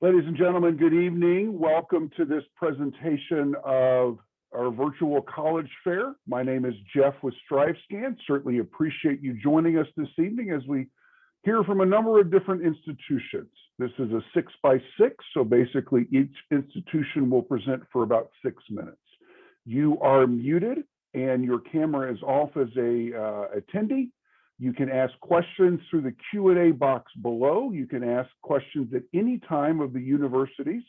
Ladies and gentlemen, good evening. Welcome to this presentation of our virtual college fair. My name is Jeff with StriveScan. Certainly appreciate you joining us this evening as we hear from a number of different institutions. This is a 6x6, so basically each institution will present for about 6 minutes. You are muted and your camera is off as a attendee. You can ask questions through the Q&A box below. You can ask questions at any time of the universities.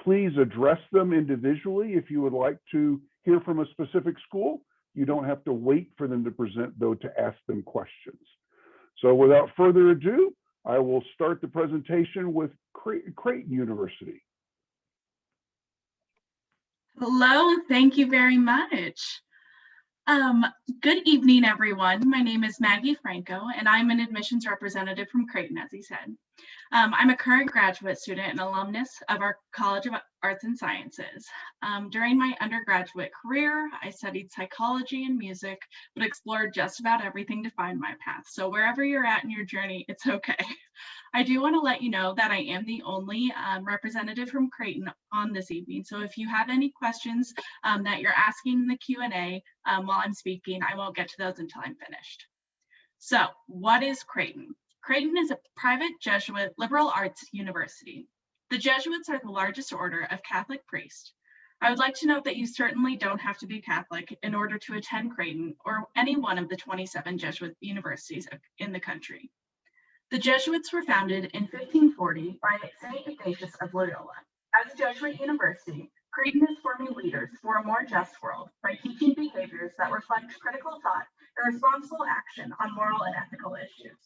Please address them individually if you would like to hear from a specific school. You don't have to wait for them to present, though, to ask them questions. So without further ado, I will start the presentation with Creighton University. Hello, thank you very much. Good evening, everyone. My name is Maggie Franco, and I'm an admissions representative from Creighton, as he said. I'm a current graduate student and alumnus of our College of Arts and Sciences. During my undergraduate career, I studied psychology and music, but explored just about everything to find my path. So wherever you're at in your journey, it's okay. I do want to let you know that I am the only representative from Creighton on this evening. So if you have any questions that you're asking in the Q&A while I'm speaking, I won't get to those until I'm finished. So what is Creighton? Creighton is a private Jesuit liberal arts university. The Jesuits are the largest order of Catholic priests. I would like to note that you certainly don't have to be Catholic in order to attend Creighton or any one of the 27 Jesuit universities in the country. The Jesuits were founded in 1540 by St. Ignatius of Loyola. As a Jesuit university, Creighton is forming leaders for a more just world by teaching behaviors that reflect critical thought and responsible action on moral and ethical issues.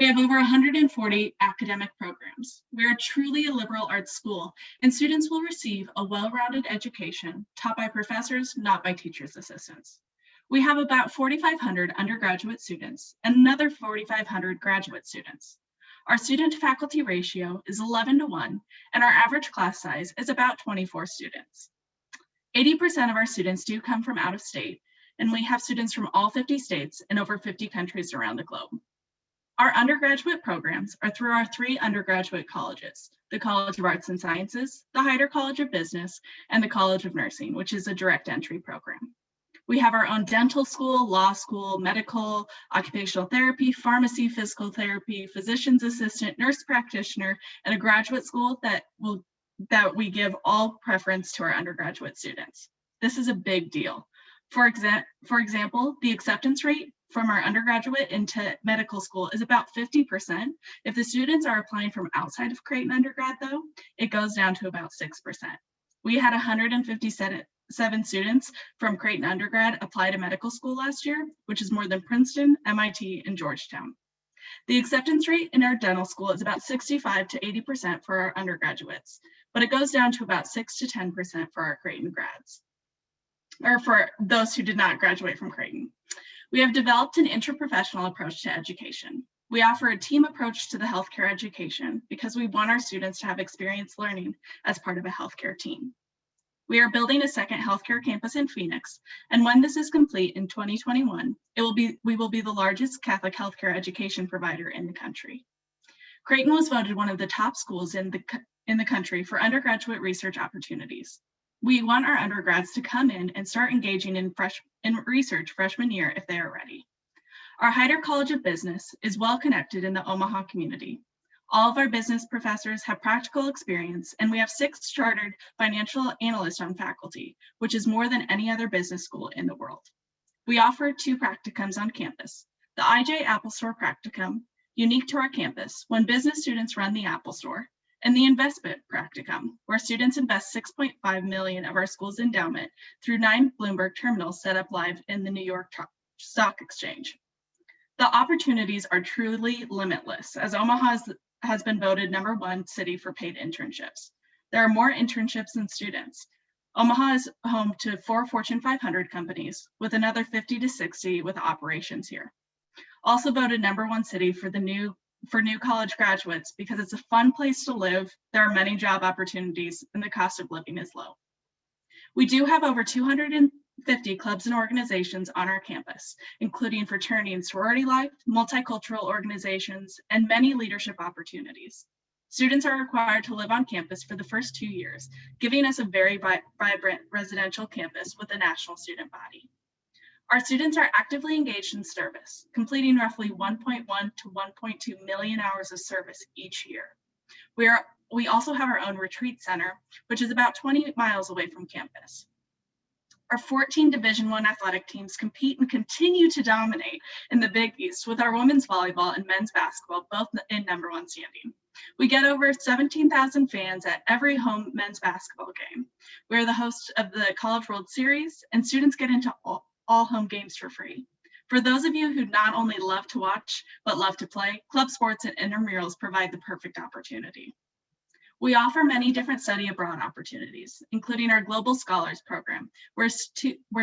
We have over 140 academic programs. We are truly a liberal arts school, and students will receive a well-rounded education taught by professors, not by teachers' assistants. We have about 4,500 undergraduate students and another 4,500 graduate students. Our student-to-faculty ratio is 11:1, and our average class size is about 24 students. 80% of our students do come from out of state, and we have students from all 50 states and over 50 countries around the globe. Our undergraduate programs are through our 3 undergraduate colleges, the College of Arts and Sciences, the Hobart College of Business, and the College of Nursing, which is a direct entry program. We have our own dental school, law school, medical, occupational therapy, pharmacy, physical therapy, physician's assistant, nurse practitioner, and a graduate school that we give all preference to our undergraduate students. This is a big deal. For example, the acceptance rate from our undergraduate into medical school is about 50%. If the students are applying from outside of Creighton undergrad, though, it goes down to about 6%. We had 157 students from Creighton undergrad apply to medical school last year, which is more than Princeton, MIT, and Georgetown. The acceptance rate in our dental school is about 65 to 80% for our undergraduates, but it goes down to about 6 to 10% for our Creighton grads, or for those who did not graduate from Creighton. We have developed an interprofessional approach to education. We offer a team approach to the healthcare education because we want our students to have experience learning as part of a healthcare team. We are building a second healthcare campus in Phoenix, and when this is complete in 2021, we will be the largest Catholic healthcare education provider in the country. Creighton was voted one of the top schools in the country for undergraduate research opportunities. We want our undergrads to come in and start engaging in research freshman year if they are ready. Our Hobart College of Business is well connected in the Omaha community. All of our business professors have practical experience, and we have 6 chartered financial analysts on faculty, which is more than any other business school in the world. We offer 2 practicums on campus. The IJ Apple Store practicum, unique to our campus, when business students run the Apple Store, and the investment practicum, where students invest $6.5 million of our school's endowment through 9 Bloomberg terminals set up live in the New York Stock Exchange. The opportunities are truly limitless, as Omaha has been voted #1 city for paid internships. There are more internships than students. Omaha is home to 4 Fortune 500 companies, with another 50 to 60 with operations here. Also voted #1 city for new college graduates because it's a fun place to live, there are many job opportunities, and the cost of living is low. We do have over 250 clubs and organizations on our campus, including fraternity and sorority life, multicultural organizations, and many leadership opportunities. Students are required to live on campus for the first 2 years, giving us a very vibrant residential campus with a national student body. Our students are actively engaged in service, completing roughly 1.1 to 1.2 million hours of service each year. We also have our own retreat center, which is about 20 miles away from campus. Our 14 Division I athletic teams compete and continue to dominate in the Big East, with our women's volleyball and men's basketball both in #1 standing. We get over 17,000 fans at every home men's basketball game. We're the host of the College World Series, and students get into all home games for free. For those of you who not only love to watch, but love to play, club sports and intramurals provide the perfect opportunity. We offer many different study abroad opportunities, including our Global Scholars Program, where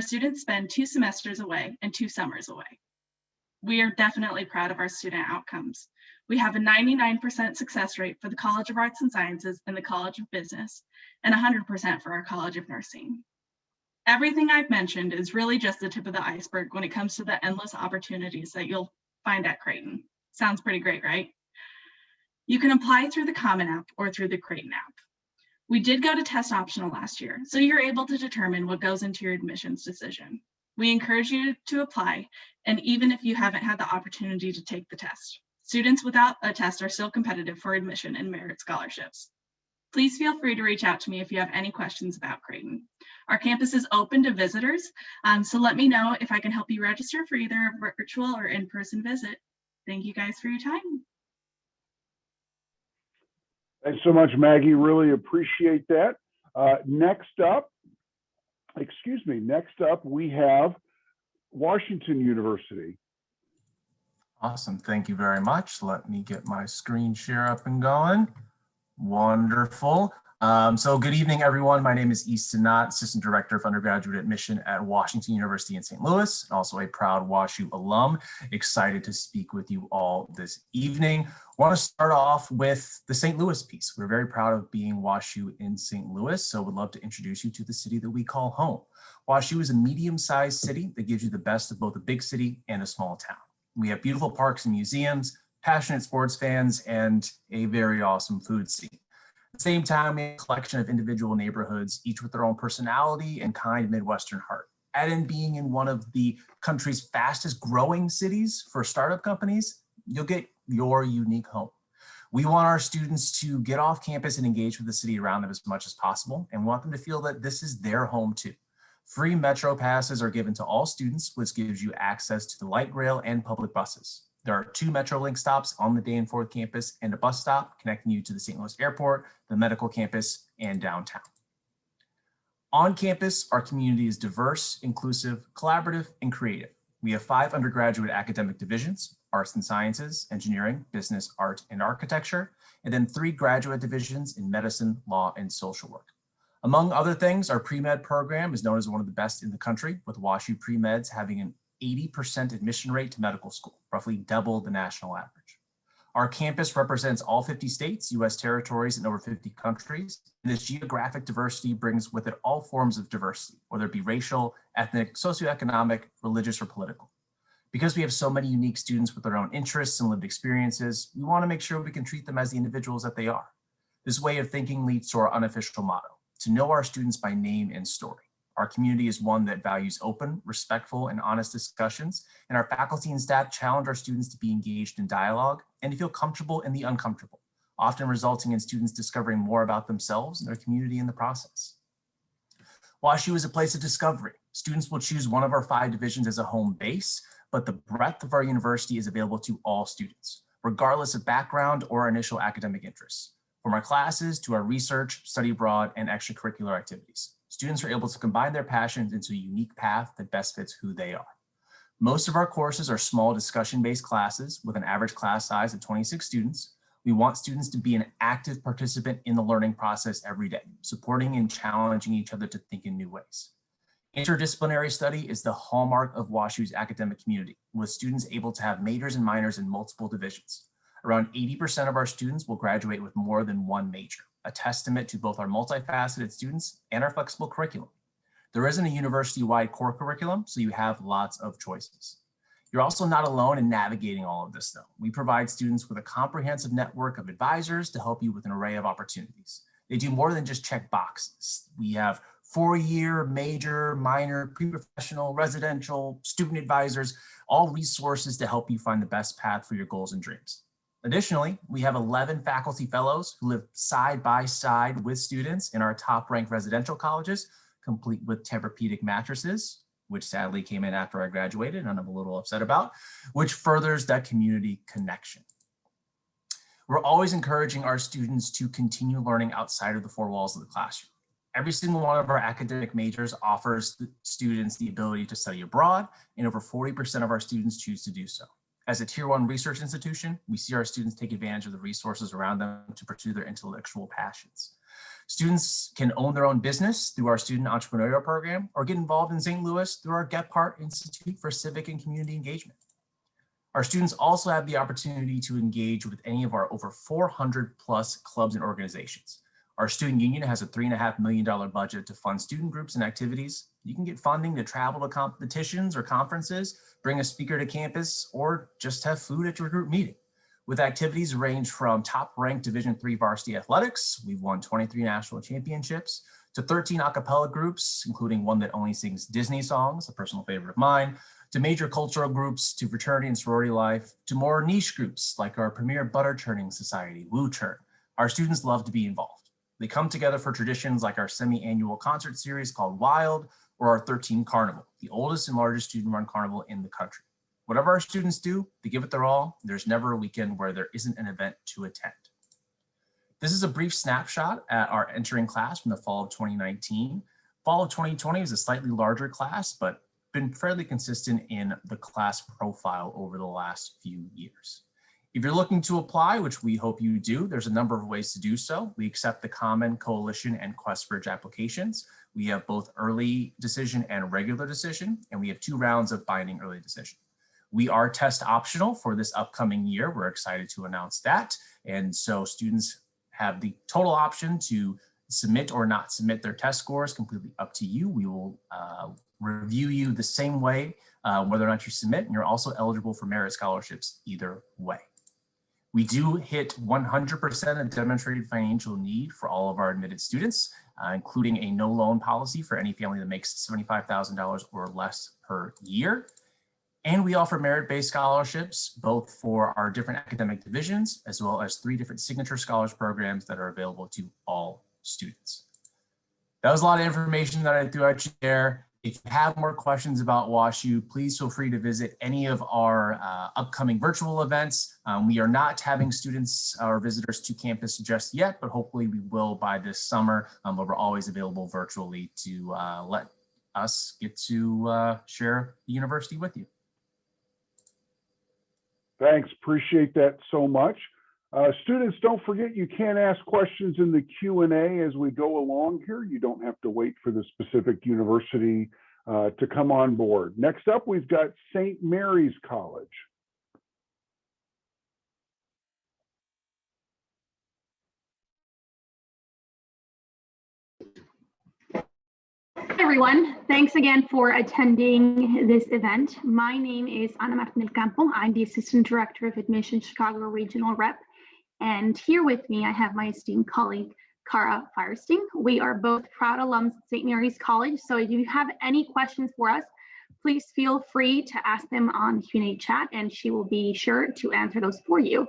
students spend 2 semesters away and 2 summers away. We are definitely proud of our student outcomes. We have a 99% success rate for the College of Arts and Sciences and the College of Business, and 100% for our College of Nursing. Everything I've mentioned is really just the tip of the iceberg when it comes to the endless opportunities that you'll find at Creighton. Sounds pretty great, right? You can apply through the Common App or through the Creighton app. We did go to test optional last year, so you're able to determine what goes into your admissions decision. We encourage you to apply, and even if you haven't had the opportunity to take the test. Students without a test are still competitive for admission and merit scholarships. Please feel free to reach out to me if you have any questions about Creighton. Our campus is open to visitors, so let me know if I can help you register for either a virtual or in-person visit. Thank you guys for your time. Thanks so much, Maggie. Really appreciate that. Next up, we have Washington University. Awesome. Thank you very much. Let me get my screen share up and going. Wonderful. So good evening, everyone. My name is Easton Knott, Assistant Director of Undergraduate Admission at Washington University in St. Louis, and also a proud WashU alum. Excited to speak with you all this evening. I want to start off with the St. Louis piece. We're very proud of being WashU in St. Louis, so would love to introduce you to the city that we call home. WashU is a medium-sized city that gives you the best of both a big city and a small town. We have beautiful parks and museums, passionate sports fans, and a very awesome food scene. At the same time, we have a collection of individual neighborhoods, each with their own personality and kind Midwestern heart. Add in being in one of the country's fastest growing cities for startup companies, you'll get your unique home. We want our students to get off campus and engage with the city around them as much as possible, and want them to feel that this is their home too. Free Metro passes are given to all students, which gives you access to the light rail and public buses. There are 2 Metrolink stops on the Danforth campus and a bus stop connecting you to the St. Louis Airport, the medical campus, and downtown. On campus, our community is diverse, inclusive, collaborative, and creative. We have 5 undergraduate academic divisions: arts and sciences, engineering, business, art, and architecture, and then 3 graduate divisions in medicine, law, and social work. Among other things, our pre-med program is known as one of the best in the country, with WashU pre-meds having an 80% admission rate to medical school, roughly double the national average. Our campus represents all 50 states, US territories, and over 50 countries. And this geographic diversity brings with it all forms of diversity, whether it be racial, ethnic, socioeconomic, religious, or political. Because we have so many unique students with their own interests and lived experiences, we want to make sure we can treat them as the individuals that they are. This way of thinking leads to our unofficial motto: to know our students by name and story. Our community is one that values open, respectful, and honest discussions, and our faculty and staff challenge our students to be engaged in dialogue and to feel comfortable in the uncomfortable, often resulting in students discovering more about themselves and their community in the process. WashU is a place of discovery. Students will choose one of our 5 divisions as a home base, but the breadth of our university is available to all students, regardless of background or initial academic interests. From our classes to our research, study abroad, and extracurricular activities, students are able to combine their passions into a unique path that best fits who they are. Most of our courses are small discussion-based classes with an average class size of 26 students. We want students to be an active participant in the learning process every day, supporting and challenging each other to think in new ways. Interdisciplinary study is the hallmark of WashU's academic community, with students able to have majors and minors in multiple divisions. Around 80% of our students will graduate with more than 1 major, a testament to both our multifaceted students and our flexible curriculum. There isn't a university-wide core curriculum, so you have lots of choices. You're also not alone in navigating all of this though. We provide students with a comprehensive network of advisors to help you with an array of opportunities. They do more than just check boxes. We have 4-year, major, minor, pre-professional, residential, student advisors, all resources to help you find the best path for your goals and dreams. Additionally, we have 11 faculty fellows who live side by side with students in our top-ranked residential colleges, complete with Tempur-Pedic mattresses, which sadly came in after I graduated and I'm a little upset about, which furthers that community connection. We're always encouraging our students to continue learning outside of the 4 walls of the classroom. Every single one of our academic majors offers students the ability to study abroad, and over 40% of our students choose to do so. As a Tier 1 research institution, we see our students take advantage of the resources around them to pursue their intellectual passions. Students can own their own business through our student entrepreneurial program or get involved in St. Louis through our Gephardt Institute for Civic and Community Engagement. Our students also have the opportunity to engage with any of our over 400 plus clubs and organizations. Our student union has a $3.5 million budget to fund student groups and activities. You can get funding to travel to competitions or conferences, bring a speaker to campus, or just have food at your group meeting. With activities range from top-ranked Division III varsity athletics, we've won 23 national championships, to 13 a cappella groups, including one that only sings Disney songs, a personal favorite of mine, to major cultural groups, to fraternity and sorority life, to more niche groups like our premier butter churning society, Woo Churn. Our students love to be involved. They come together for traditions like our semi-annual concert series called Wild, or our 13 Carnival, the oldest and largest student-run carnival in the country. Whatever our students do, they give it their all. There's never a weekend where there isn't an event to attend. This is a brief snapshot at our entering class from the fall of 2019. Fall of 2020 was a slightly larger class, but been fairly consistent in the class profile over the last few years. If you're looking to apply, which we hope you do, there's a number of ways to do so. We accept the Common, Coalition, and QuestBridge applications. We have both early decision and regular decision, and we have 2 rounds of binding early decision. We are test optional for this upcoming year. We're excited to announce that. And so students have the total option to submit or not submit their test scores, completely up to you. We will review you the same way, whether or not you submit, and you're also eligible for merit scholarships either way. We do hit 100% of demonstrated financial need for all of our admitted students, including a no loan policy for any family that makes $75,000 or less per year. And we offer merit-based scholarships, both for our different academic divisions, as well as 3 different signature scholars programs that are available to all students. That was a lot of information that I threw at you there. If you have more questions about WashU, please feel free to visit any of our upcoming virtual events. We are not having students or visitors to campus just yet, but hopefully we will by this summer, but we're always available virtually to let us get to share the university with you. Thanks, appreciate that so much. Students, don't forget you can ask questions in the Q&A as we go along here. You don't have to wait for the specific university to come on board. Next up, we've got St. Mary's College. Hi everyone, thanks again for attending this event. My name is Ana Martin del Campo. I'm the Assistant Director of Admissions Chicago Regional Rep. And here with me, I have my esteemed colleague, Cara Firestein. We are both proud alums at St. Mary's College. So if you have any questions for us, please feel free to ask them on the Q&A chat and she will be sure to answer those for you.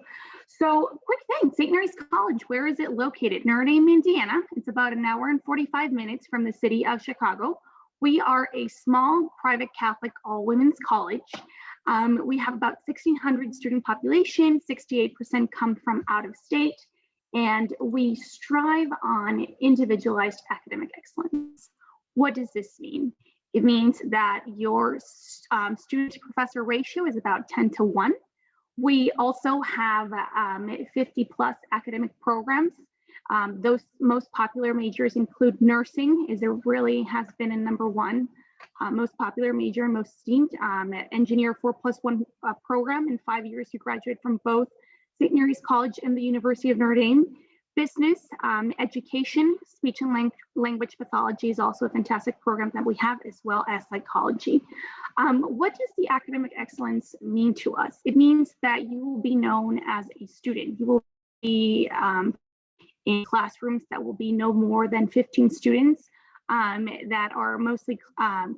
So quick thing, St. Mary's College, where is it located? Notre Dame, Indiana. It's about 1 hour and 45 minutes from the city of Chicago. We are a small private Catholic all-women's college. We have about 1,600 student population, 68% come from out of state, and we strive on individualized academic excellence. What does this mean? It means that your student to professor ratio is about 10 to 1. We also have 50 plus academic programs. Those most popular majors include nursing, really has been a #1 most popular major and most esteemed. Engineer 4+1 program. In 5 years, you graduate from both St. Mary's College and the University of Notre Dame. business, education, speech and language pathology is also a fantastic program that we have, as well as psychology. What does the academic excellence mean to us? It means that you will be known as a student. You will be in classrooms that will be no more than 15 students that are mostly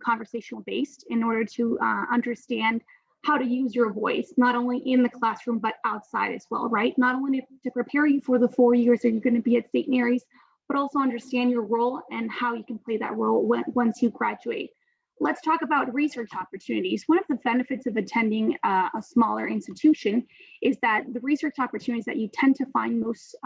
conversational based, in order to understand how to use your voice, not only in the classroom, but outside as well, right? Not only to prepare you for the 4 years that you're going to be at St. Mary's, but also understand your role and how you can play that role once you graduate. Let's talk about research opportunities. One of the benefits of attending a smaller institution is that the research opportunities that you tend to find most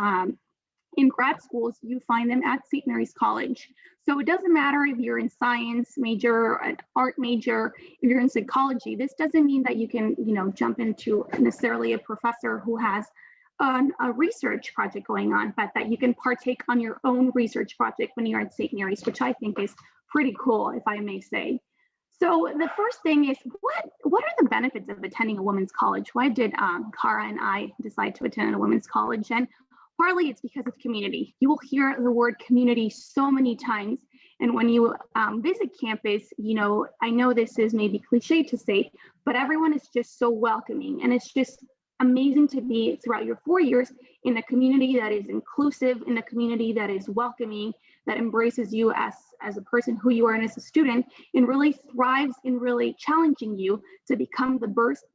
in grad schools, you find them at St. Mary's College. So it doesn't matter if you're in science major, an art major, if you're in psychology. This doesn't mean that you can, jump into necessarily a professor who has a research project going on, but that you can partake on your own research project when you're at St. Mary's, which I think is pretty cool, if I may say. So the first thing is, what are the benefits of attending a women's college? Why did Cara and I decide to attend a women's college? And partly it's because of community. You will hear the word community so many times. And when you visit campus, I know this is maybe cliche to say, but everyone is just so welcoming. And it's just amazing to be throughout your 4 years in a community that is inclusive, in a community that is welcoming, that embraces you as a person who you are and as a student, and really thrives in really challenging you to become the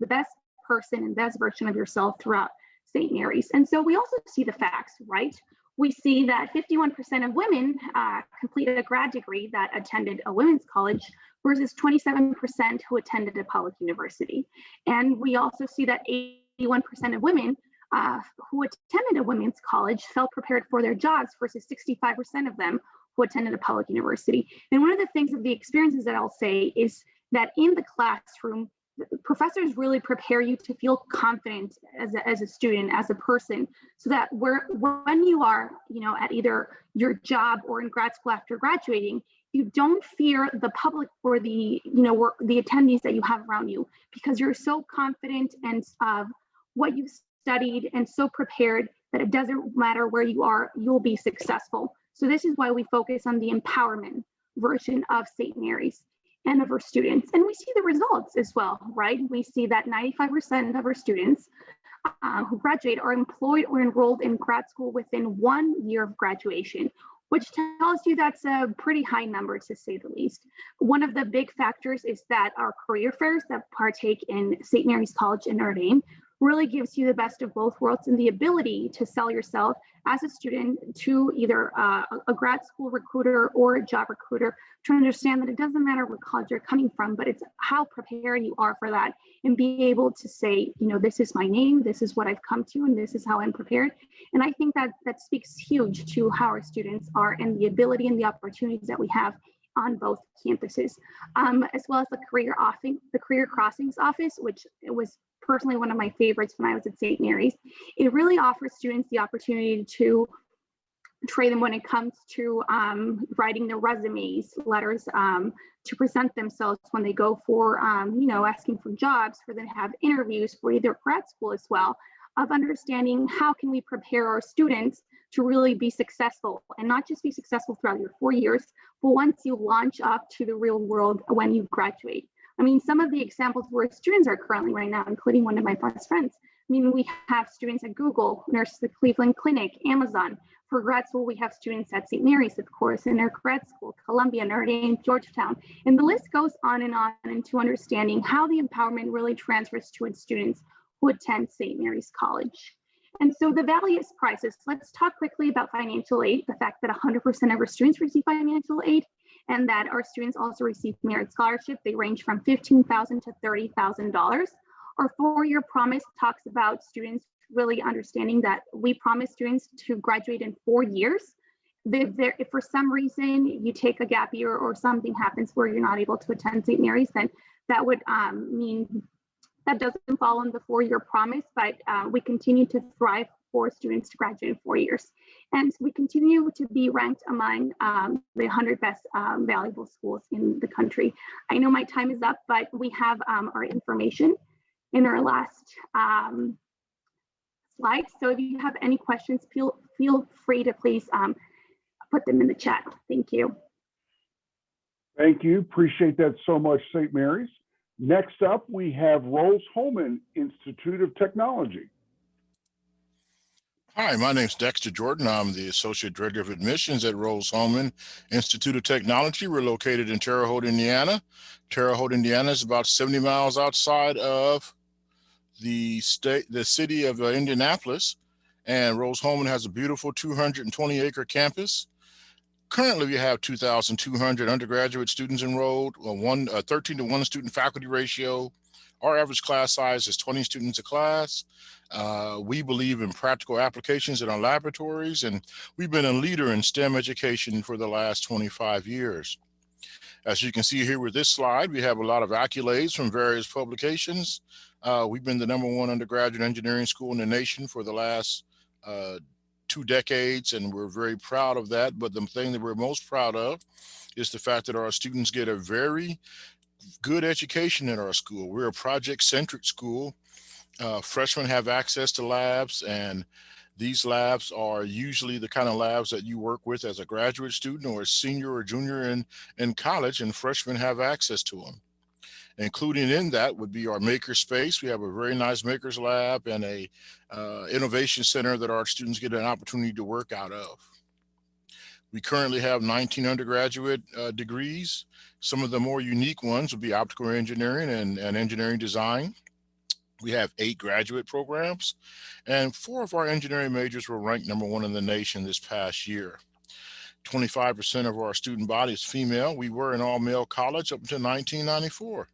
best person and best version of yourself throughout St. Mary's. And so we also see the facts, right? We see that 51% of women completed a grad degree that attended a women's college versus 27% who attended a public university. And we also see that 81% of women who attended a women's college felt prepared for their jobs versus 65% of them who attended a public university. And one of the things of the experiences that I'll say is that in the classroom, professors really prepare you to feel confident as a student, as a person, so that when you are, at either your job or in grad school after graduating, you don't fear the public or the attendees that you have around you, because you're so confident and what you studied and so prepared that it doesn't matter where you are, you'll be successful. So this is why we focus on the empowerment version of St. Mary's and of our students. And we see the results as well, right? We see that 95% of our students who graduate are employed or enrolled in grad school within 1 year of graduation, which tells you that's a pretty high number, to say the least. One of the big factors is that our career fairs that partake in St. Mary's College in Notre Dame really gives you the best of both worlds and the ability to sell yourself as a student to either a grad school recruiter or a job recruiter, to understand that it doesn't matter what college you're coming from, but it's how prepared you are for that, and be able to say, this is my name, this is what I've come to, and this is how I'm prepared. And I think that speaks huge to how our students are and the ability and the opportunities that we have on both campuses, as well as the career crossings office, which was personally one of my favorites when I was at St. Mary's. It really offers students the opportunity to train them when it comes to writing their resumes, letters to present themselves when they go for, asking for jobs, for them to have interviews for either grad school as well, of understanding how can we prepare our students to really be successful, and not just be successful throughout your 4 years, but once you launch up to the real world when you graduate. I mean, some of the examples where students are currently right now, including one of my best friends. I mean, we have students at Google, nurses at Cleveland Clinic, Amazon. For grad school, we have students at St. Mary's, of course, in their grad school, Columbia, Notre Dame, Georgetown. And the list goes on into understanding how the empowerment really transfers to its students who attend St. Mary's College. And so the various prices, let's talk quickly about financial aid, the fact that 100% of our students receive financial aid, and that our students also receive merit scholarship. They range from $15,000 to $30,000. Our 4-year promise talks about students really understanding that we promise students to graduate in 4 years. If for some reason you take a gap year or something happens where you're not able to attend St. Mary's, then that would mean that doesn't fall on the 4-year promise, but we continue to thrive for students to graduate in 4 years. And we continue to be ranked among the 100 best valuable schools in the country. I know my time is up, but we have our information in our last slide. So if you have any questions, feel feel free to please put them in the chat. Thank you. Thank you. Appreciate that so much, St. Mary's. Next up, we have Rose-Hulman Institute of Technology. Hi, my name is Dexter Jordan. I'm the Associate Director of Admissions at Rose-Hulman Institute of Technology. We're located in Terre Haute, Indiana. Terre Haute, Indiana is about 70 miles outside of the city of Indianapolis, and Rose-Hulman has a beautiful 220-acre campus. Currently, we have 2,200 undergraduate students enrolled, 13 to 1 student faculty ratio. Our average class size is 20 students a class. We believe in practical applications in our laboratories, and we've been a leader in STEM education for the last 25 years. As you can see here with this slide, we have a lot of accolades from various publications. We've been the #1 undergraduate engineering school in the nation for the last 2 decades, and we're very proud of that. But the thing that we're most proud of is the fact that our students get a very good education in our school. We're a project-centric school. Freshmen have access to labs, and these labs are usually the kind of labs that you work with as a graduate student or a senior or junior in college, and freshmen have access to them. Including in that would be our maker space. We have a very nice makers lab and a innovation center that our students get an opportunity to work out of. We currently have 19 undergraduate degrees. Some of the more unique ones would be optical engineering and engineering design. We have 8 graduate programs, and 4 of our engineering majors were ranked #1 in the nation this past year. 25% of our student body is female. We were an all-male college up until 1994.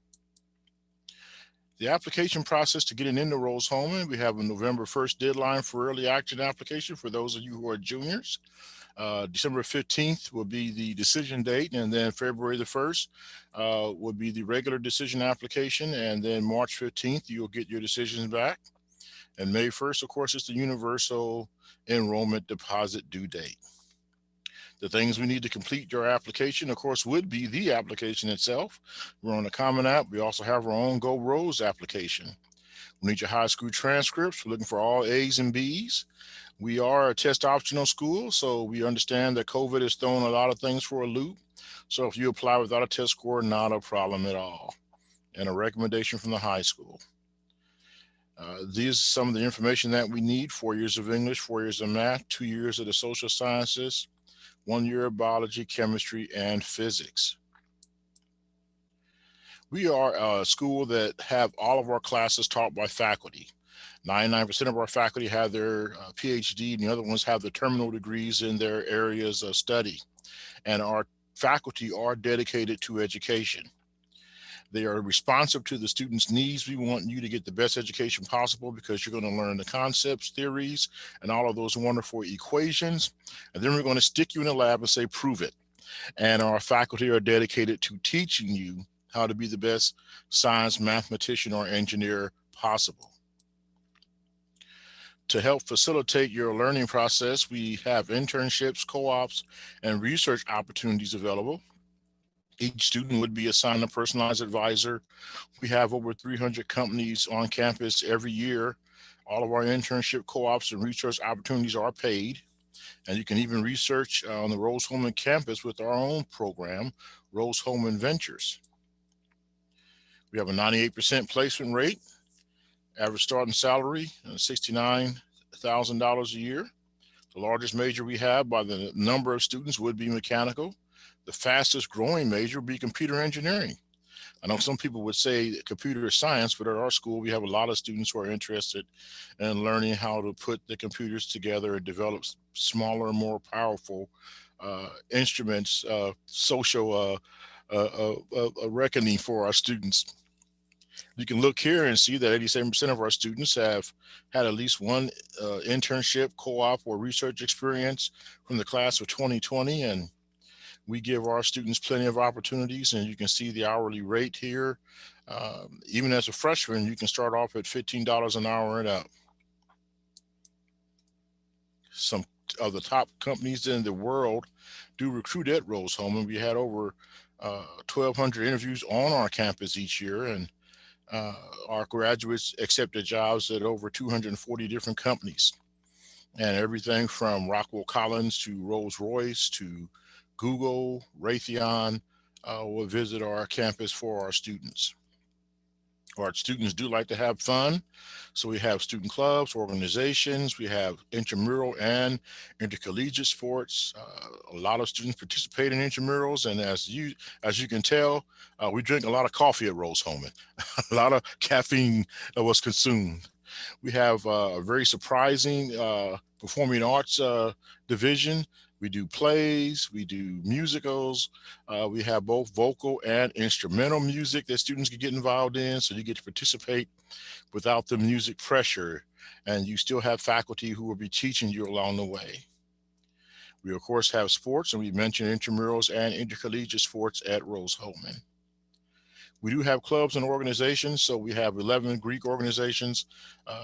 The application process to getting into Rose-Hulman, we have a November 1st deadline for early action application for those of you who are juniors. December 15th will be the decision date, and then February the 1st will be the regular decision application, and then March 15th you'll get your decisions back. And May 1st, of course, is the universal enrollment deposit due date. The things we need to complete your application, of course, would be the application itself. We're on the Common App. We also have our own Go Rose application. We need your high school transcripts. We're looking for all A's and B's. We are a test optional school, so we understand that COVID has thrown a lot of things for a loop. So if you apply without a test score, not a problem at all. And a recommendation from the high school. These are some of the information that we need: 4 years of English, 4 years of math, 2 years of the social sciences, 1 year of biology, chemistry, and physics. We are a school that have all of our classes taught by faculty. 99% of our faculty have their PhD, and the other ones have the terminal degrees in their areas of study. And our faculty are dedicated to education. They are responsive to the students' needs. We want you to get the best education possible because you're going to learn the concepts, theories, and all of those wonderful equations. And then we're going to stick you in a lab and say, prove it. And our faculty are dedicated to teaching you how to be the best science, mathematician, or engineer possible. To help facilitate your learning process, we have internships, co-ops, and research opportunities available. Each student would be assigned a personalized advisor. We have over 300 companies on campus every year. All of our internship, co-ops, and research opportunities are paid. And you can even research on the Rose-Hulman campus with our own program, Rose-Hulman Ventures. We have a 98% placement rate, average starting salary, $69,000 a year. The largest major we have by the number of students would be mechanical. The fastest growing major would be computer engineering. I know some people would say computer science, but at our school, we have a lot of students who are interested in learning how to put the computers together and develop smaller, more powerful instruments, social reckoning for our students. You can look here and see that 87% of our students have had at least one internship, co-op, or research experience from the class of 2020, and we give our students plenty of opportunities, and you can see the hourly rate here. Even as a freshman, you can start off at $15 an hour and up. Some of the top companies in the world do recruit at Rose-Hulman. We had over 1,200 interviews on our campus each year, and our graduates accepted jobs at over 240 different companies. and everything from Rockwell Collins to Rolls-Royce to Google, Raytheon will visit our campus for our students. Our students do like to have fun, so we have student clubs, organizations, we have intramural and intercollegiate sports. A lot of students participate in intramurals, and as you can tell, we drink a lot of coffee at Rose-Hulman. A lot of caffeine was consumed. We have a very surprising performing arts division. We do plays, we do musicals. We have both vocal and instrumental music that students can get involved in. So you get to participate without the music pressure, and you still have faculty who will be teaching you along the way. We of course have sports, and we mentioned intramurals and intercollegiate sports at Rose-Hulman. We do have clubs and organizations. So we have 11 Greek organizations,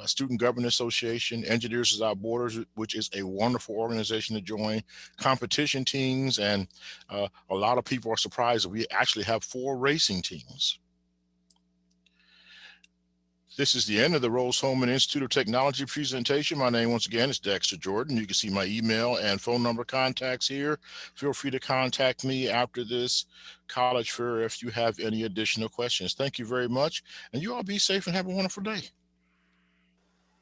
Student Government Association, Engineers Without Borders, which is a wonderful organization to join, competition teams, and a lot of people are surprised that we actually have 4 racing teams. This is the end of the Rose-Hulman Institute of Technology presentation. My name, once again, is Dexter Jordan. You can see my email and phone number contacts here. Feel free to contact me after this college fair if you have any additional questions. Thank you very much, and you all be safe and have a wonderful day.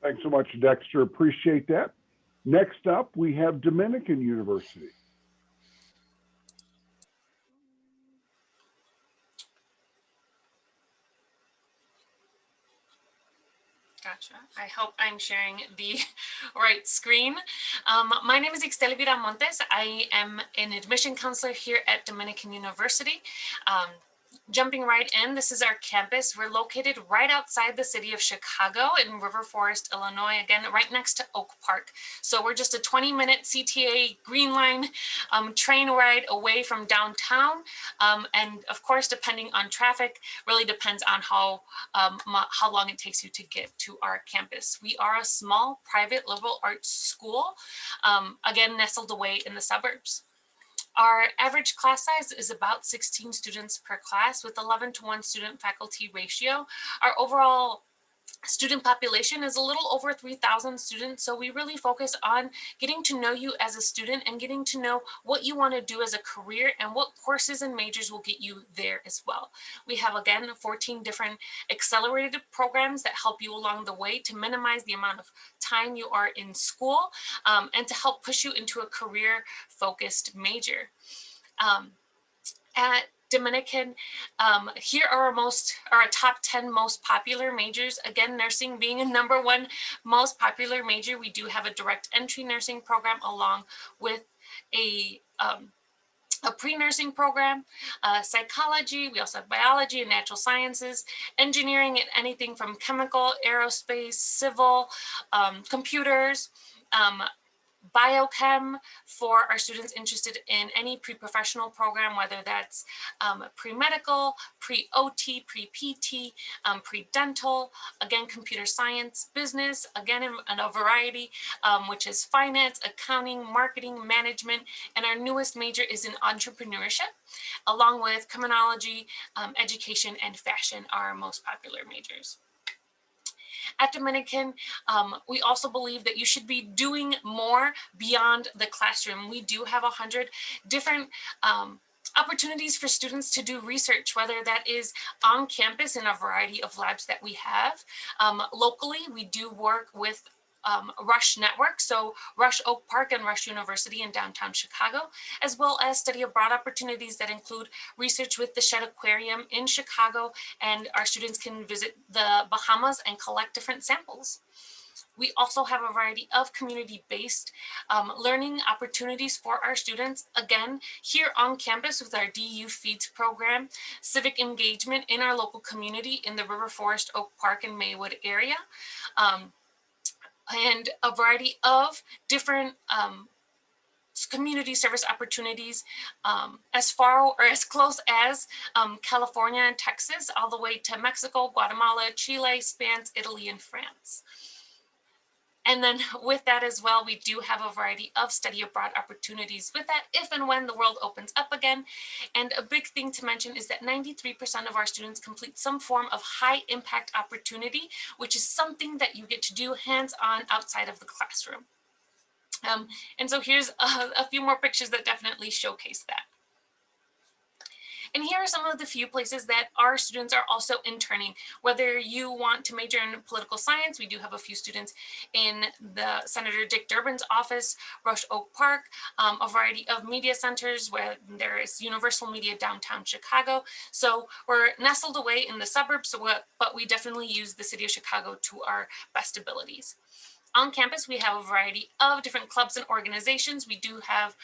Thanks so much, Dexter. Appreciate that. Next up, we have Dominican University. Gotcha. I hope I'm sharing the right screen. My name is Ixtelvira Montes. I am an admission counselor here at Dominican University. Jumping right in, this is our campus. We're located right outside the city of Chicago in River Forest, Illinois, again, right next to Oak Park. So we're just a 20-minute CTA Green Line train ride away from downtown. And of course, depending on traffic, really depends on how long it takes you to get to our campus. We are a small private liberal arts school, again, nestled away in the suburbs. Our average class size is about 16 students per class with 11-to-1 student faculty ratio. Our overall student population is a little over 3,000 students. So we really focus on getting to know you as a student and getting to know what you want to do as a career and what courses and majors will get you there as well. We have, again, 14 different accelerated programs that help you along the way to minimize the amount of time you are in school and to help push you into a career-focused major. At Dominican, here are our top 10 most popular majors. Again, nursing being a #1 most popular major. We do have a direct entry nursing program along with a pre-nursing program, psychology, we also have biology and natural sciences, engineering and anything from chemical, aerospace, civil, computers, biochem for our students interested in any pre-professional program, whether that's pre-medical, pre-OT, pre-PT, pre-dental, again, computer science, business, again, in a variety, which is finance, accounting, marketing, management, and our newest major is in entrepreneurship, along with criminology, education, and fashion are our most popular majors. At Dominican, we also believe that you should be doing more beyond the classroom. We do have 100 different opportunities for students to do research, whether that is on campus in a variety of labs that we have. Locally, we do work with Rush Network, so Rush Oak Park and Rush University in downtown Chicago, as well as study abroad opportunities that include research with the Shed Aquarium in Chicago, and our students can visit the Bahamas and collect different samples. We also have a variety of community-based learning opportunities for our students, again, here on campus with our DU Feeds program, civic engagement in our local community in the River Forest, Oak Park, and Maywood area, and a variety of different community service opportunities as far or as close as California and Texas, all the way to Mexico, Guatemala, Chile, Spain, Italy, and France. And then with that as well, we do have a variety of study abroad opportunities with that if and when the world opens up again. And a big thing to mention is that 93% of our students complete some form of high impact opportunity, which is something that you get to do hands-on outside of the classroom. And so here's a few more pictures that definitely showcase that. And here are some of the few places that our students are also interning. Whether you want to major in political science, we do have a few students in the Senator Dick Durbin's office, Rush Oak Park, a variety of media centers where there is Universal Media downtown Chicago. So we're nestled away in the suburbs, but we definitely use the city of Chicago to our best abilities. On campus, we have a variety of different clubs and organizations. We do have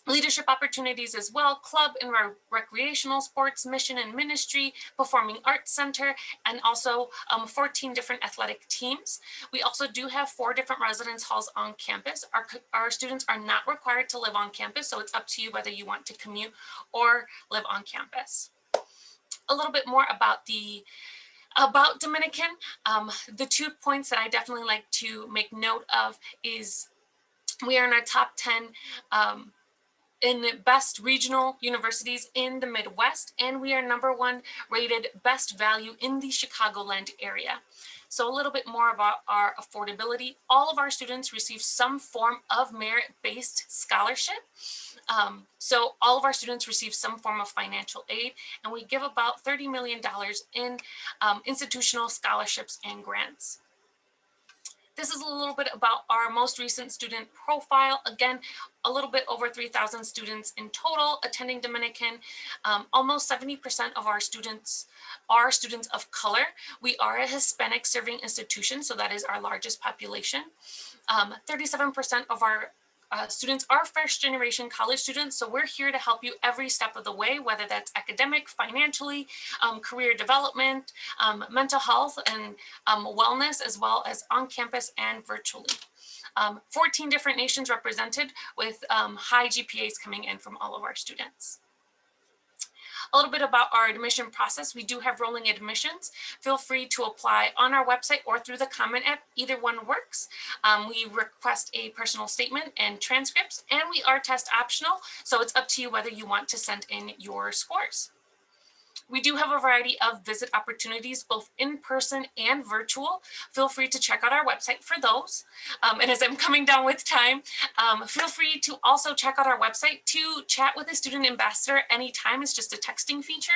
leadership opportunities as well, club and recreational sports, mission and ministry, performing arts center, and also 14 different athletic teams. We also do have 4 different residence halls on campus. Our students are not required to live on campus, so it's up to you whether you want to commute or live on campus. A little bit more about Dominican. The 2 points that I definitely like to make note of is we are in our top 10 in best regional universities in the Midwest, and we are #1 rated best value in the Chicagoland area. So a little bit more about our affordability. All of our students receive some form of merit-based scholarship. So all of our students receive some form of financial aid, and we give about $30 million in institutional scholarships and grants. This is a little bit about our most recent student profile. Again, a little bit over 3,000 students in total attending Dominican. Almost 70% of our students are students of color. We are a Hispanic serving institution, so that is our largest population. 37% of our students are first generation college students, so we're here to help you every step of the way, whether that's academic, financially, career development, mental health and wellness, as well as on campus and virtually. 14 different nations represented with high GPAs coming in from all of our students. A little bit about our admission process. We do have rolling admissions. Feel free to apply on our website or through the Common App. Either one works. We request a personal statement and transcripts, and we are test optional, so it's up to you whether you want to send in your scores. We do have a variety of visit opportunities, both in person and virtual. Feel free to check out our website for those. And as I'm coming down with time, feel free to also check out our website to chat with a student ambassador anytime. It's just a texting feature.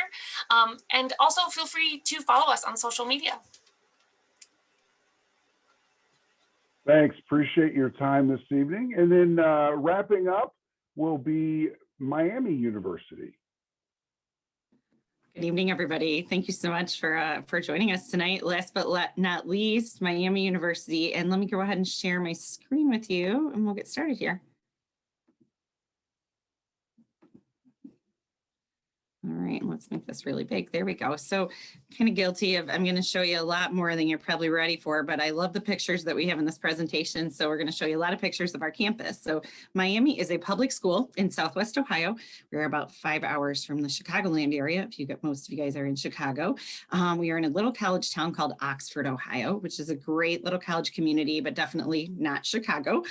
And also feel free to follow us on social media. Thanks, appreciate your time this evening. And then wrapping up will be Miami University. Good evening, everybody. Thank you so much for joining us tonight. Last but not least, Miami University. And let me go ahead and share my screen with you, and we'll get started here. All right, let's make this really big. There we go. So kind of guilty of, I'm going to show you a lot more than you're probably ready for, but I love the pictures that we have in this presentation. So we're going to show you a lot of pictures of our campus. So Miami is a public school in Southwest Ohio. We're about 5 hours from the Chicagoland area. Most of you guys are in Chicago. We are in a little college town called Oxford, Ohio, which is a great little college community, but definitely not Chicago.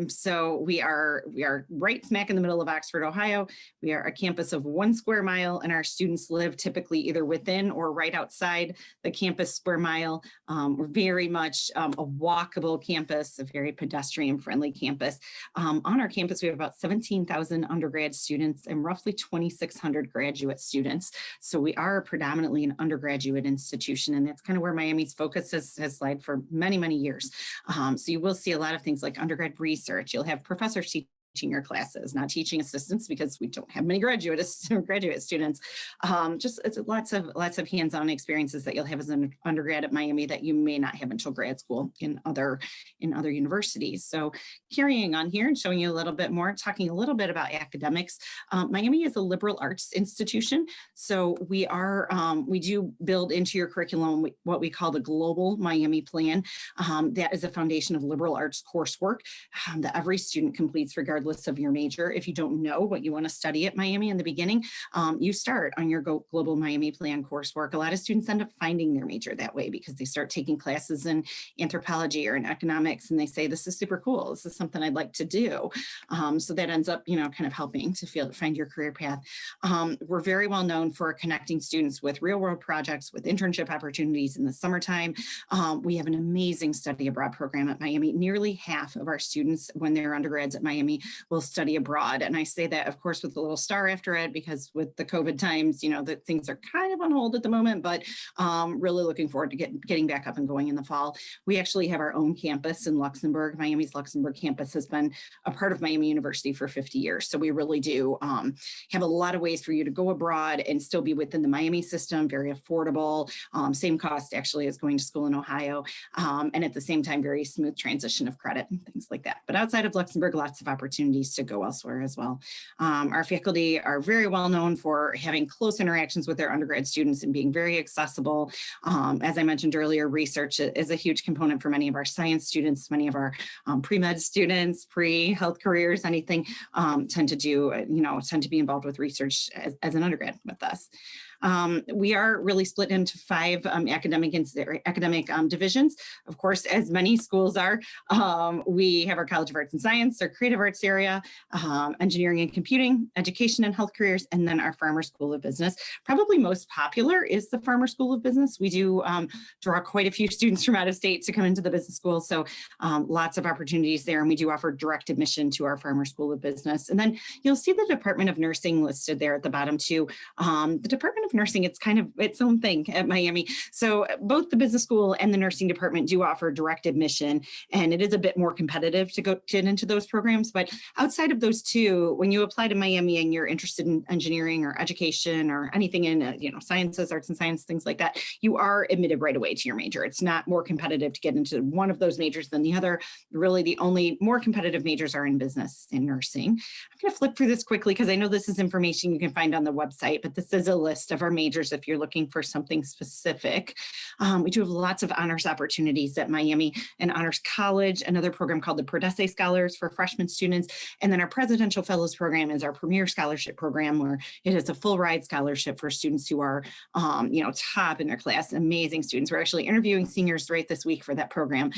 So we are right smack in the middle of Oxford, Ohio. We are a campus of 1 square mile, and our students live typically either within or right outside the campus square mile. We're very much a walkable campus, a very pedestrian friendly campus. On our campus, we have about 17,000 undergrad students and roughly 2,600 graduate students. So we are predominantly an undergraduate institution, and that's kind of where Miami's focus has lied for many, many years. So you will see a lot of things like undergrad research. You'll have professors teaching your classes, not teaching assistants, because we don't have many graduate students. Just it's lots of hands-on experiences that you'll have as an undergrad at Miami that you may not have until grad school in other universities. So carrying on here and showing you a little bit more, talking a little bit about academics. Miami is a liberal arts institution. So we do build into your curriculum what we call the Global Miami Plan. That is a foundation of liberal arts coursework that every student completes regardless regardless of your major. If you don't know what you want to study at Miami in the beginning, you start on your Global Miami Plan coursework. A lot of students end up finding their major that way because they start taking classes in anthropology or in economics, and they say, this is super cool. This is something I'd like to do. So that ends up, kind of helping to find your career path. We're very well known for connecting students with real world projects, with internship opportunities in the summertime. We have an amazing study abroad program at Miami. Nearly half of our students, when they're undergrads at Miami, will study abroad. And I say that, of course, with a little star after it, because with the COVID times, that things are kind of on hold at the moment, but really looking forward to getting back up and going in the fall. We actually have our own campus in Luxembourg. Miami's Luxembourg campus has been a part of Miami University for 50 years. So we really do have a lot of ways for you to go abroad and still be within the Miami system, very affordable, same cost actually as going to school in Ohio, and at the same time, very smooth transition of credit and things like that. But outside of Luxembourg, lots of opportunities to go elsewhere as well. Our faculty are very well known for having close interactions with their undergrad students and being very accessible. As I mentioned earlier, research is a huge component for many of our science students, many of our pre-med students, pre-health careers, anything, tend to be involved with research as an undergrad with us. We are really split into 5 academic divisions. Of course, as many schools are, we have our College of Arts and Science, our Creative Arts area, Engineering and Computing, Education and Health Careers, and then our Farmer School of Business. Probably most popular is the Farmer School of Business. We do draw quite a few students from out of state to come into the business school, so lots of opportunities there, and we do offer direct admission to our Farmer School of Business. And then you'll see the Department of Nursing listed there at the bottom too. The Department of Nursing, it's kind of its own thing at Miami. So both the business school and the nursing department do offer direct admission, and it is a bit more competitive to get into those programs. But outside of those two, when you apply to Miami and you're interested in engineering or education or anything in sciences, arts and science, things like that, you are admitted right away to your major. It's not more competitive to get into one of those majors than the other. Really, the only more competitive majors are in business and nursing. I'm going to flip through this quickly because I know this is information you can find on the website, but this is a list of our majors if you're looking for something specific. We do have lots of honors opportunities at Miami and Honors College, another program called the Prodesse Scholars for freshman students. And then our Presidential Fellows program is our premier scholarship program, where it is a full ride scholarship for students who are, top in their class, amazing students. We're actually interviewing seniors right this week for that program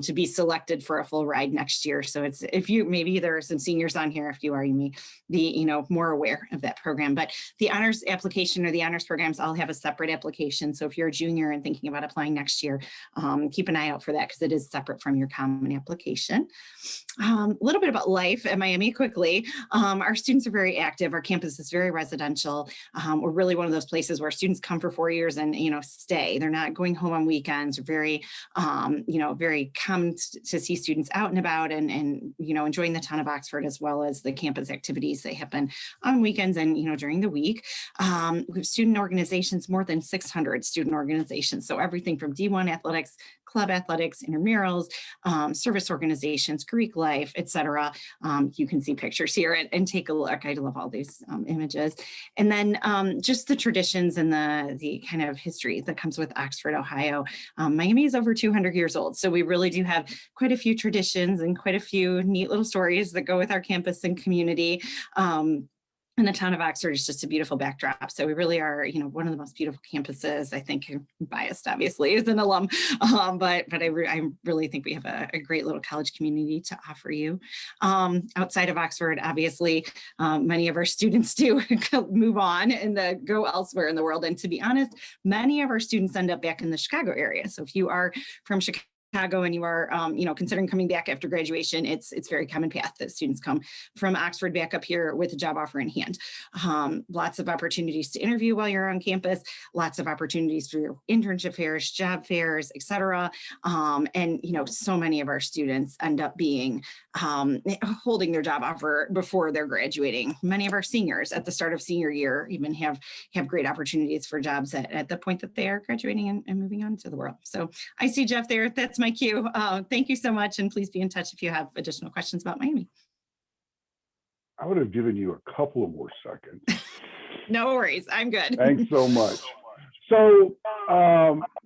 to be selected for a full ride next year. So it's, maybe there are some seniors on here. If you are, you may be, more aware of that program. But the honors application or the honors programs all have a separate application. So if you're a junior and thinking about applying next year, keep an eye out for that because it is separate from your common application. A little bit about life at Miami quickly. Our students are very active. Our campus is very residential. We're really one of those places where students come for 4 years and, stay. They're not going home on weekends. We're very, very common to see students out and about and enjoying the town of Oxford as well as the campus activities. They happen on weekends and, during the week. We have student organizations, more than 600 student organizations. So everything from D1 athletics, club athletics, intramurals, service organizations, Greek life, etc. You can see pictures here and take a look. I love all these images. And then just the traditions and the kind of history that comes with Oxford, Ohio. Miami is over 200 years old. So we really do have quite a few traditions and quite a few neat little stories that go with our campus and community. And the town of Oxford is just a beautiful backdrop. So we really are, one of the most beautiful campuses. I think I'm biased, obviously, as an alum, but I really think we have a great little college community to offer you. Outside of Oxford, obviously, many of our students do move on and go elsewhere in the world. And to be honest, many of our students end up back in the Chicago area. So if you are from Chicago and you are, considering coming back after graduation, it's very common path that students come from Oxford back up here with a job offer in hand. Lots of opportunities to interview while you're on campus, lots of opportunities for your internship fairs, job fairs, etc. And, so many of our students end up being holding their job offer before they're graduating. Many of our seniors at the start of senior year even have great opportunities for jobs at the point that they are graduating and moving on to the world. So I see Jeff there. That's my cue. Thank you so much. And please be in touch if you have additional questions about Miami. I would have given you a couple of more seconds. No worries. I'm good. Thanks so much. So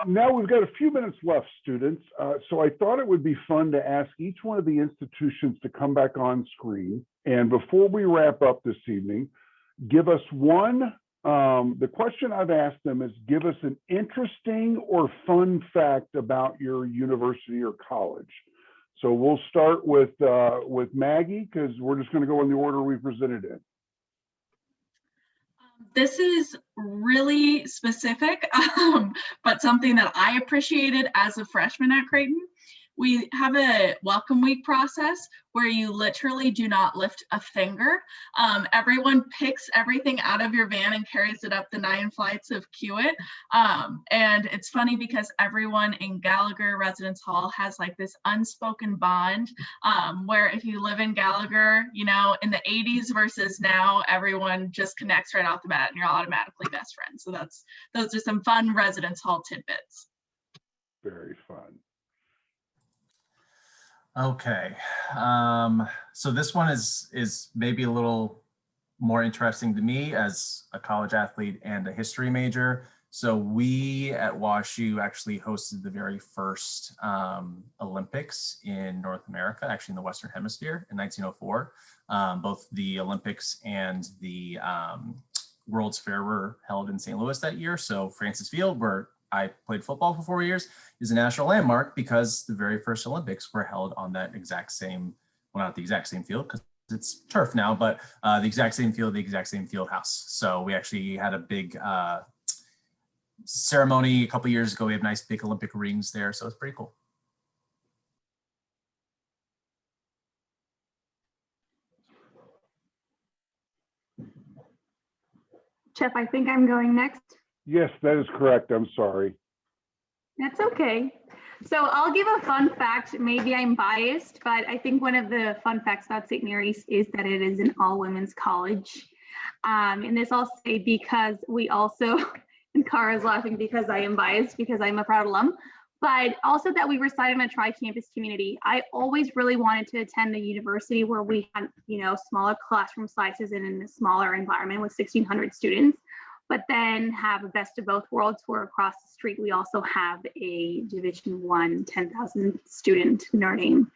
now we've got a few minutes left, students. So I thought it would be fun to ask each one of the institutions to come back on screen. And before we wrap up this evening, give us one, the question I've asked them is give us an interesting or fun fact about your university or college. So we'll start with Maggie, because we're just going to go in the order we presented it. This is really specific, but something that I appreciated as a freshman at Creighton. We have a welcome week process where you literally do not lift a finger. Everyone picks everything out of your van and carries it up the 9 flights of Kiewit. And it's funny because everyone in Gallagher Residence Hall has like this unspoken bond where if you live in Gallagher, you know, in the 80s versus now, everyone just connects right off the bat and you're automatically best friends. So those are some fun Residence Hall tidbits. Very fun. Okay, so this one is maybe a little more interesting to me as a college athlete and a history major. So we at WashU actually hosted the very first Olympics in North America, actually in the Western Hemisphere in 1904. Both the Olympics and the World's Fair were held in St. Louis that year. So Francis Field, where I played football for 4 years, is a national landmark because the very first Olympics were held on that exact same, well, not the exact same field because it's turf now, but the exact same field, the exact same field house. So we actually had a big ceremony a couple years ago. We have nice big Olympic rings there. So it's pretty cool. Jeff, I think I'm going next. Yes, that is correct. I'm sorry. That's okay. So I'll give a fun fact. Maybe I'm biased, but I think one of the fun facts about St. Mary's is that it is an all-women's college. And this I'll say because we also, and Kara's laughing because I am biased because I'm a proud alum, but also that we reside in a tri-campus community. I always really wanted to attend a university where we had, you know, smaller classroom sizes and in a smaller environment with 1,600 students. But then have a best of both worlds where across the street, we also have a Division I 10,000 student Notre Dame.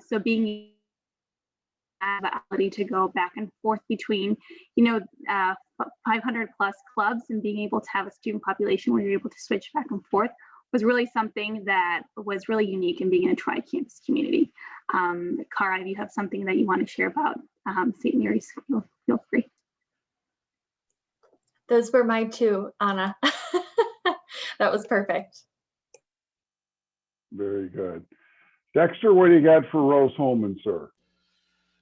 So being the ability to go back and forth between, you know, 500 plus clubs and being able to have a student population where you're able to switch back and forth was really something that was really unique in being in a tri-campus community. Cara, if you have something that you want to share about St. Mary's, feel free. Those were my two, Anna. That was perfect. Very good. Dexter, what do you got for Rose-Hulman, sir?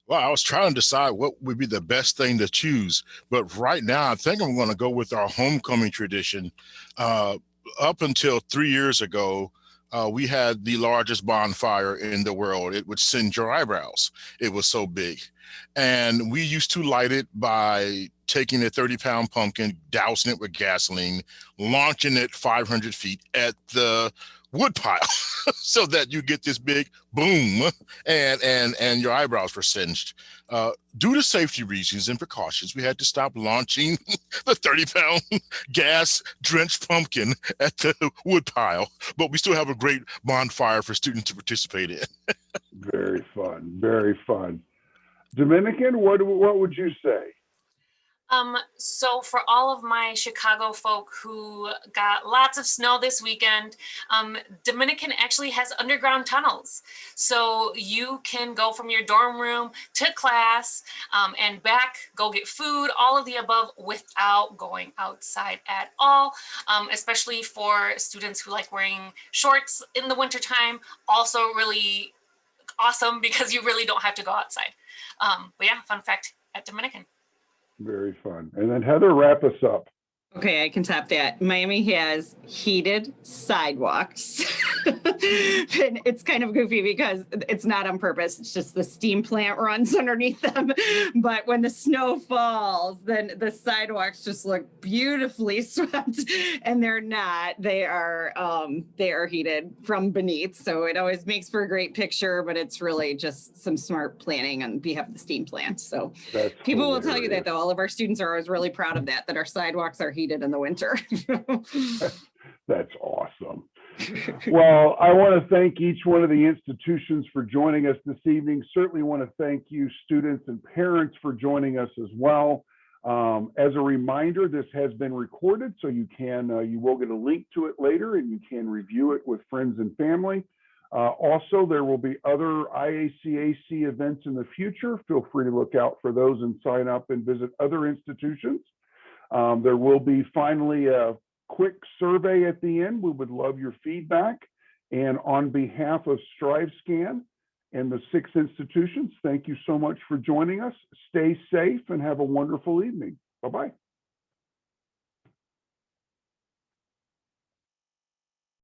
Well, I was trying to decide what would be the best thing to choose, but right now I think I'm going to go with our homecoming tradition. Up until 3 years ago, we had the largest bonfire in the world. It would singe your eyebrows. It was so big. And we used to light it by taking a 30-pound pumpkin, dousing it with gasoline, launching it 500 feet at the wood pile so that you get this big boom and your eyebrows were singed. Due to safety reasons and precautions, we had to stop launching the 30-pound gas-drenched pumpkin at the wood pile, but we still have a great bonfire for students to participate in. Very fun, very fun. Dominican, what would you say? So for all of my Chicago folk who got lots of snow this weekend, Dominican actually has underground tunnels. So you can go from your dorm room to class and back, go get food, all of the above without going outside at all, especially for students who like wearing shorts in the wintertime. Also really awesome because you really don't have to go outside. But yeah, fun fact at Dominican. Very fun. And then Heather, wrap us up. Okay, I can top that. Miami has heated sidewalks. And it's kind of goofy because it's not on purpose. It's just the steam plant runs underneath them. But when the snow falls, then the sidewalks just look beautifully swept, and they're not. They are heated from beneath. So it always makes for a great picture, but it's really just some smart planning on behalf of the steam plant. So That's people will tell you hilarious. that though. All of our students are always really proud of that our sidewalks are heated needed in the winter. That's awesome. Well, I want to thank each one of the institutions for joining us this evening. Certainly want to thank you, students and parents, for joining us as well. As a reminder, this has been recorded, so you will get a link to it later, and you can review it with friends and family. Also, there will be other IACAC events in the future. Feel free to look out for those and sign up and visit other institutions. There will be finally a quick survey at the end. We would love your feedback. And on behalf of StriveScan and the 6 institutions, thank you so much for joining us. Stay safe and have a wonderful evening. Bye-bye.